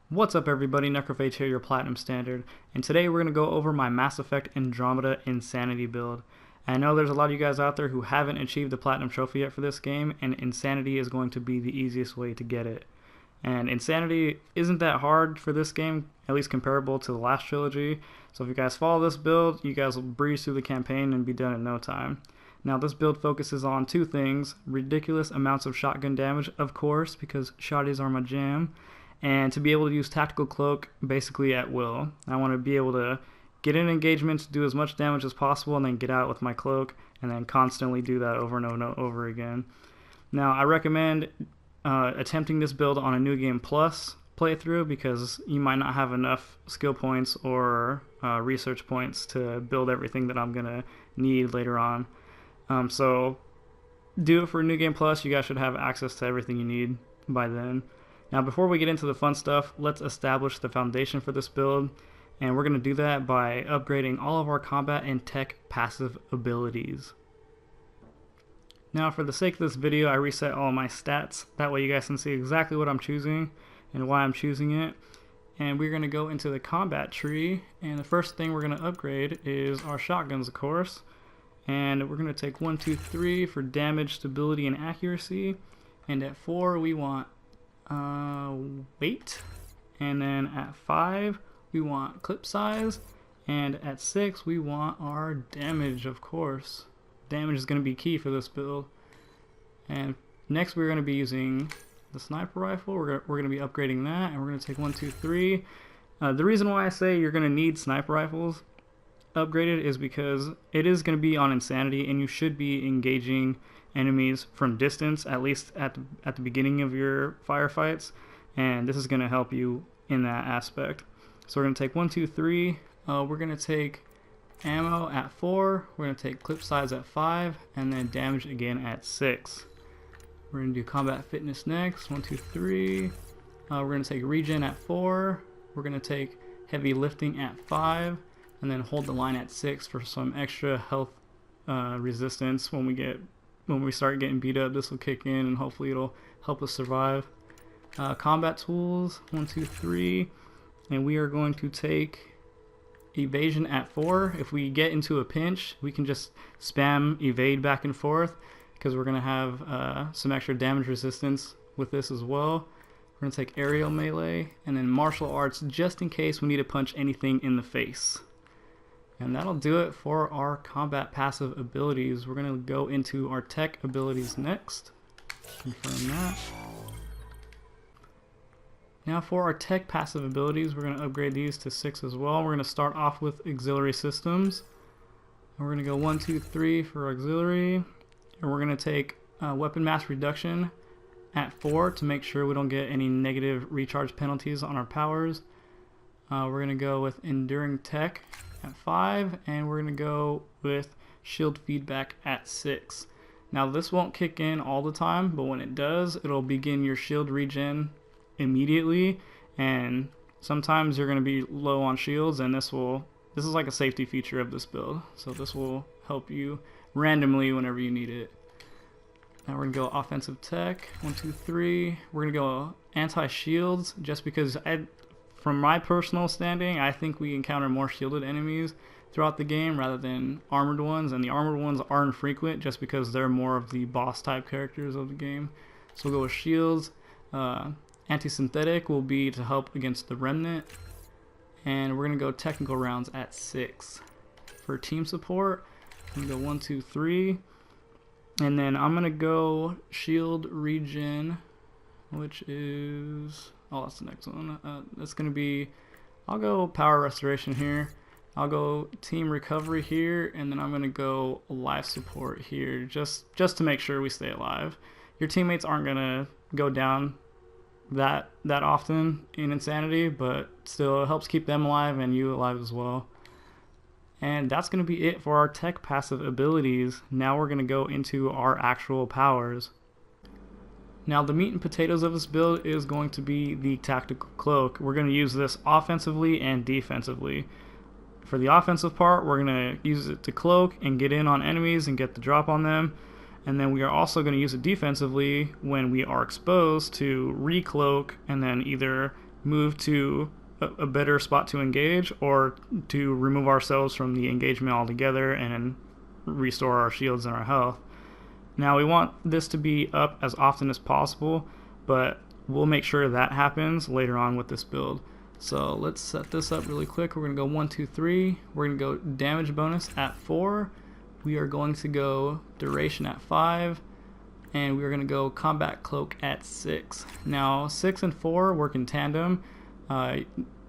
What's up everybody, Necrophage here, your Platinum Standard, and today we're going to go over my Mass Effect Andromeda Insanity build. I know there's a lot of you guys out there who haven't achieved the Platinum Trophy yet for this game, and Insanity is going to be the easiest way to get it. And Insanity isn't that hard for this game, at least comparable to the last trilogy, so if you guys follow this build, you guys will breeze through the campaign and be done in no time. Now this build focuses on two things: ridiculous amounts of shotgun damage, of course, because shotties are my jam, and to be able to use Tactical Cloak basically at will. I want to be able to get in engagements, do as much damage as possible, and then get out with my cloak, and then constantly do that over and over again. Now I recommend attempting this build on a New Game Plus playthrough, because you might not have enough skill points or research points to build everything that I'm going to need later on. So do it for New Game Plus. You guys should have access to everything you need by then. Now before we get into the fun stuff, let's establish the foundation for this build, and we're going to do that by upgrading all of our combat and tech passive abilities. Now for the sake of this video, I reset all my stats, that way you guys can see exactly what I'm choosing and why I'm choosing it. And we're going to go into the combat tree, and the first thing we're going to upgrade is our shotguns, of course. And we're going to take 1, 2, 3 for damage, stability, and accuracy. And at 4 we want weight, and then at 5 we want clip size, and at 6 we want our damage, of course. Damage is going to be key for this build. And next we're going to be using the sniper rifle. We're going to be upgrading that, and we're going to take 1, 2, 3. The reason why I say you're going to need sniper rifles upgraded is because it is going to be on Insanity, and you should be engaging enemies from distance, at least at the beginning of your firefights, and this is going to help you in that aspect. So we're going to take 1, 2, 3. We're going to take ammo at 4. We're going to take clip size at 5, and then damage again at 6. We're going to do combat fitness next. 1, 2, 3. We're going to take regen at 4. We're going to take heavy lifting at 5, and then hold the line at 6 for some extra health resistance when we start getting beat up. This will kick in, and hopefully it'll help us survive. Combat tools, 1, 2, 3, and we are going to take evasion at 4. If we get into a pinch, we can just spam evade back and forth, because we're going to have some extra damage resistance with this as well. We're going to take aerial melee, and then martial arts, just in case we need to punch anything in the face. And that'll do it for our combat passive abilities. We're going to go into our tech abilities next. Confirm that. Now for our tech passive abilities, we're going to upgrade these to 6 as well. We're going to start off with auxiliary systems. And we're going to go 1, 2, 3 for auxiliary. And we're going to take weapon mass reduction at 4 to make sure we don't get any negative recharge penalties on our powers. We're going to go with enduring tech at 5, and we're going to go with shield feedback at 6. Now this won't kick in all the time, but when it does, it'll begin your shield regen immediately, and sometimes you're going to be low on shields, and this is like a safety feature of this build, so this will help you randomly whenever you need it. Now we're going to go offensive tech, 1, 2, 3. We're going to go anti-shields, just because from my personal standing, I think we encounter more shielded enemies throughout the game rather than armored ones, and the armored ones are infrequent just because they're more of the boss type characters of the game. So we'll go with shields. Anti-synthetic will be to help against the remnant, and we're going to go technical rounds at 6. For team support, I'm going to go 1, 2, 3, and then I'm going to go shield regen, which is... oh, that's the next one. That's going to be... I'll go power restoration here. I'll go team recovery here, and then I'm going to go life support here, just to make sure we stay alive. Your teammates aren't going to go down that often in Insanity, but still it helps keep them alive and you alive as well. And that's going to be it for our tech passive abilities. Now we're going to go into our actual powers. Now the meat and potatoes of this build is going to be the Tactical Cloak. We're going to use this offensively and defensively. For the offensive part, we're going to use it to cloak and get in on enemies and get the drop on them. And then we are also going to use it defensively when we are exposed to recloak and then either move to a better spot to engage, or to remove ourselves from the engagement altogether and restore our shields and our health. Now we want this to be up as often as possible, but we'll make sure that happens later on with this build. So let's set this up really quick. We're going to go 1, 2, 3. We're going to go damage bonus at 4. We are going to go duration at 5. And we're going to go combat cloak at 6. Now 6 and 4 work in tandem.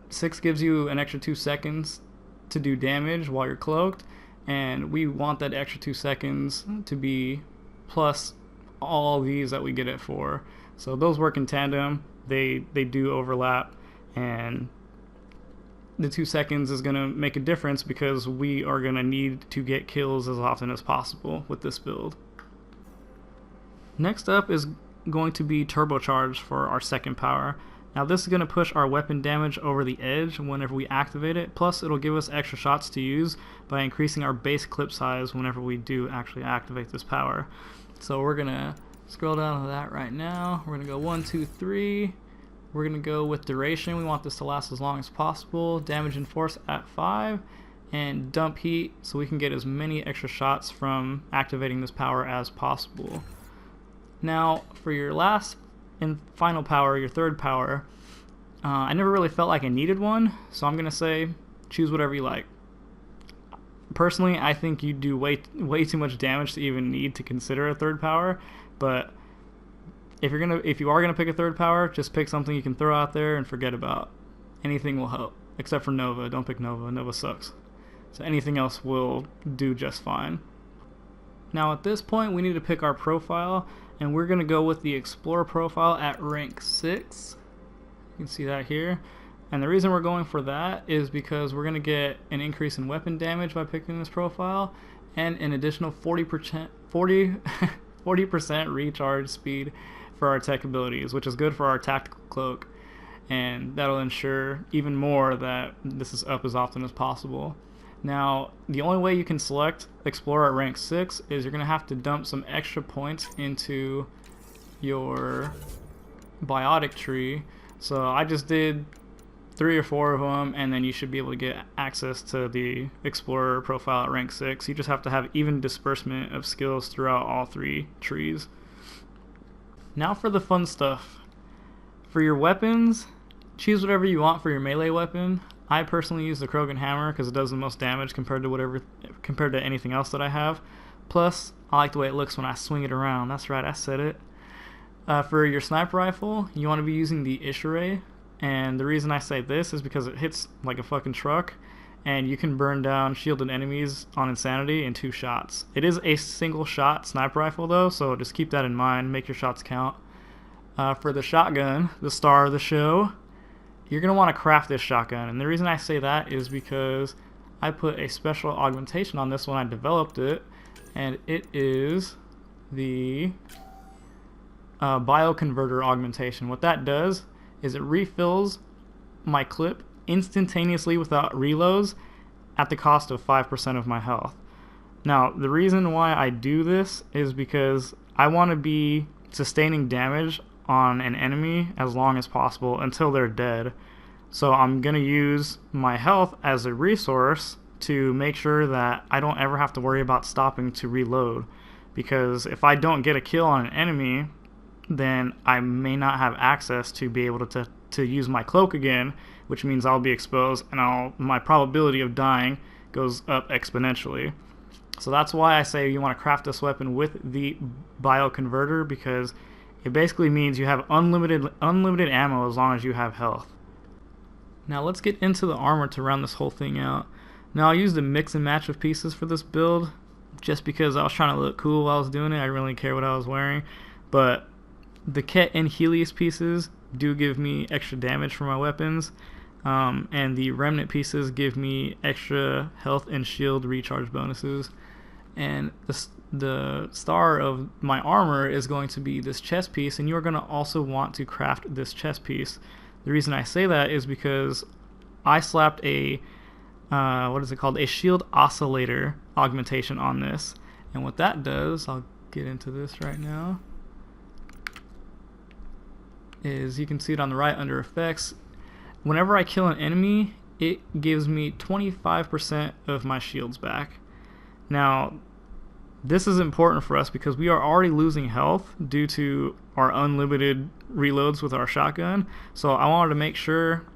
6 gives you an extra 2 seconds to do damage while you're cloaked, and we want that extra 2 seconds to be plus all these that we get at 4. So those work in tandem. They do overlap, and the 2 seconds is going to make a difference because we are going to need to get kills as often as possible with this build. Next up is going to be Turbocharged for our second power. Now this is going to push our weapon damage over the edge whenever we activate it, plus it'll give us extra shots to use by increasing our base clip size whenever we do actually activate this power. So we're going to scroll down to that right now. We're going to go 1, 2, 3. We're going to go with duration. We want this to last as long as possible. Damage and force at 5. And dump heat so we can get as many extra shots from activating this power as possible. Now for your last and final power, your third power, I never really felt like I needed one, so I'm going to say choose whatever you like. Personally, I think you do way too much damage to even need to consider a third power, but if you are gonna pick a third power, just pick something you can throw out there and forget about. Anything will help, except for Nova. Don't pick Nova. Nova sucks. So anything else will do just fine. Now at this point, we need to pick our profile, and we're gonna go with the Explorer profile at rank 6. You can see that here. And the reason we're going for that is because we're going to get an increase in weapon damage by picking this profile, and an additional 40% recharge speed for our tech abilities, which is good for our tactical cloak, and that'll ensure even more that this is up as often as possible. Now, the only way you can select Explorer at rank 6 is you're going to have to dump some extra points into your biotic tree. So I just did 3 or 4 of them, and then you should be able to get access to the Explorer profile at rank 6. You just have to have even disbursement of skills throughout all 3 trees. Now for the fun stuff. For your weapons, choose whatever you want for your melee weapon. I personally use the Krogan hammer because it does the most damage compared to anything else that I have. Plus, I like the way it looks when I swing it around. That's right, I said it. For your sniper rifle, you want to be using the Ishiray. And the reason I say this is because it hits like a fucking truck, and you can burn down shielded enemies on Insanity in 2 shots. It is a single shot sniper rifle though, so just keep that in mind. Make your shots count. For the shotgun, the star of the show, you're going to want to craft this shotgun. And the reason I say that is because I put a special augmentation on this when I developed it, and it is the bioconverter augmentation. What that does is it refills my clip instantaneously without reloads at the cost of 5% of my health. Now, the reason why I do this is because I want to be sustaining damage on an enemy as long as possible until they're dead. So I'm going to use my health as a resource to make sure that I don't ever have to worry about stopping to reload. Because if I don't get a kill on an enemy, then I may not have access to be able to use my cloak again, which means I'll be exposed, and my probability of dying goes up exponentially. So that's why I say you want to craft this weapon with the bioconverter, because it basically means you have unlimited ammo as long as you have health. Now let's get into the armor to round this whole thing out. Now I used a mix and match of pieces for this build just because I was trying to look cool while I was doing it. I didn't really care what I was wearing, but the Ket and Helios pieces do give me extra damage for my weapons, and the Remnant pieces give me extra health and shield recharge bonuses. And the star of my armor is going to be this chest piece, and you're going to also want to craft this chest piece. The reason I say that is because I slapped a a shield oscillator augmentation on this, and what that does, I'll get into this right now, is you can see it on the right under effects. whenever I kill an enemy, it gives me 25% of my shields back. Now, this is important for us because we are already losing health due to our unlimited reloads with our shotgun. So I wanted to make sure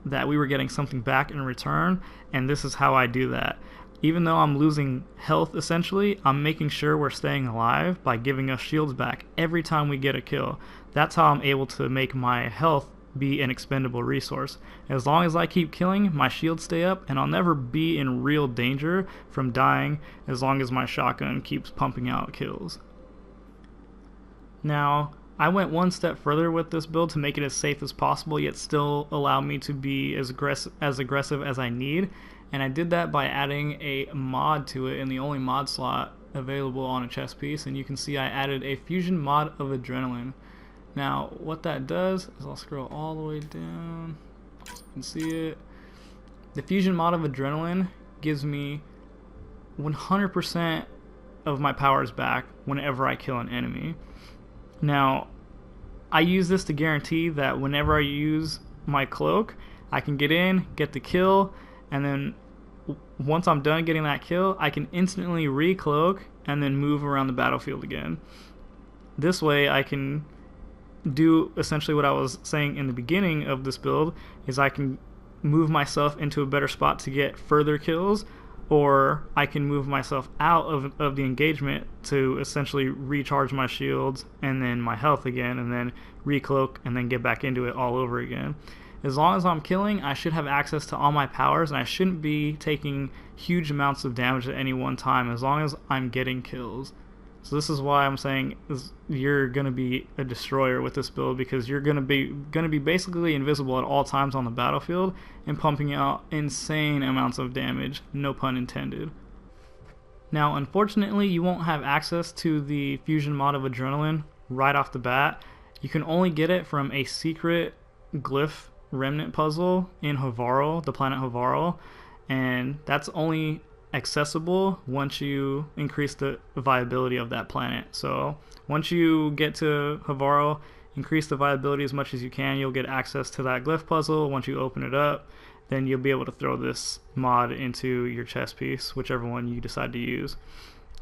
that we were getting something back in return, and this is how I do that. Even though I'm losing health essentially, I'm making sure we're staying alive by giving us shields back every time we get a kill. That's how I'm able to make my health be an expendable resource. As long as I keep killing, my shields stay up, and I'll never be in real danger from dying as long as my shotgun keeps pumping out kills. Now, I went one step further with this build to make it as safe as possible, yet still allow me to be as aggressive as I need. And I did that by adding a mod to it in the only mod slot available on a chess piece. And you can see I added a fusion mod of adrenaline. Now, what that does is, I'll scroll all the way down. You can see it. The fusion mod of adrenaline gives me 100% of my powers back whenever I kill an enemy. Now, I use this to guarantee that whenever I use my cloak, I can get in, get the kill, and then once I'm done getting that kill, I can instantly re-cloak and then move around the battlefield again. This way I can do essentially what I was saying in the beginning of this build, is I can move myself into a better spot to get further kills, or I can move myself out of the engagement to essentially recharge my shields and then my health again, and then recloak and then get back into it all over again. As long as I'm killing, I should have access to all my powers, and I shouldn't be taking huge amounts of damage at any one time as long as I'm getting kills. So this is why I'm saying you're going to be a destroyer with this build, because you're going to be basically invisible at all times on the battlefield and pumping out insane amounts of damage, no pun intended. Now, unfortunately, you won't have access to the fusion mod of adrenaline right off the bat. You can only get it from a secret glyph remnant puzzle in Hovaro, the planet Hovaro, and that's only accessible once you increase the viability of that planet. So once you get to Hovaro, increase the viability as much as you can, you'll get access to that glyph puzzle. Once you open it up, then you'll be able to throw this mod into your chess piece, whichever one you decide to use.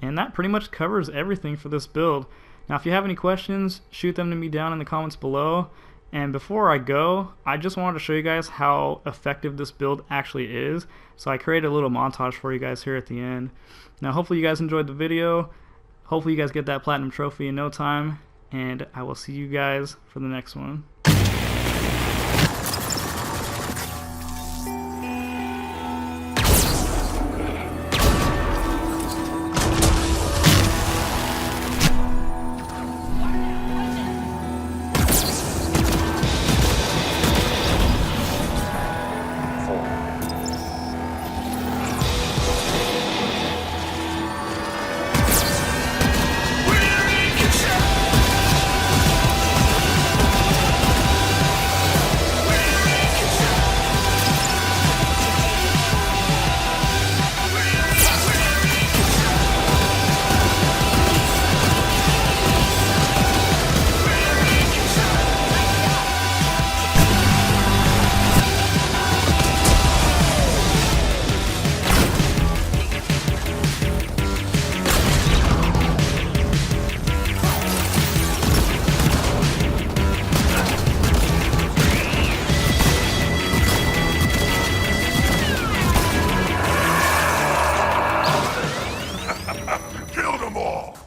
And that pretty much covers everything for this build. Now, if you have any questions, shoot them to me down in the comments below. And before I go, I just wanted to show you guys how effective this build actually is. So I created a little montage for you guys here at the end. Now, hopefully you guys enjoyed the video. Hopefully you guys get that platinum trophy in no time. And I will see you guys for the next one. Kill them all!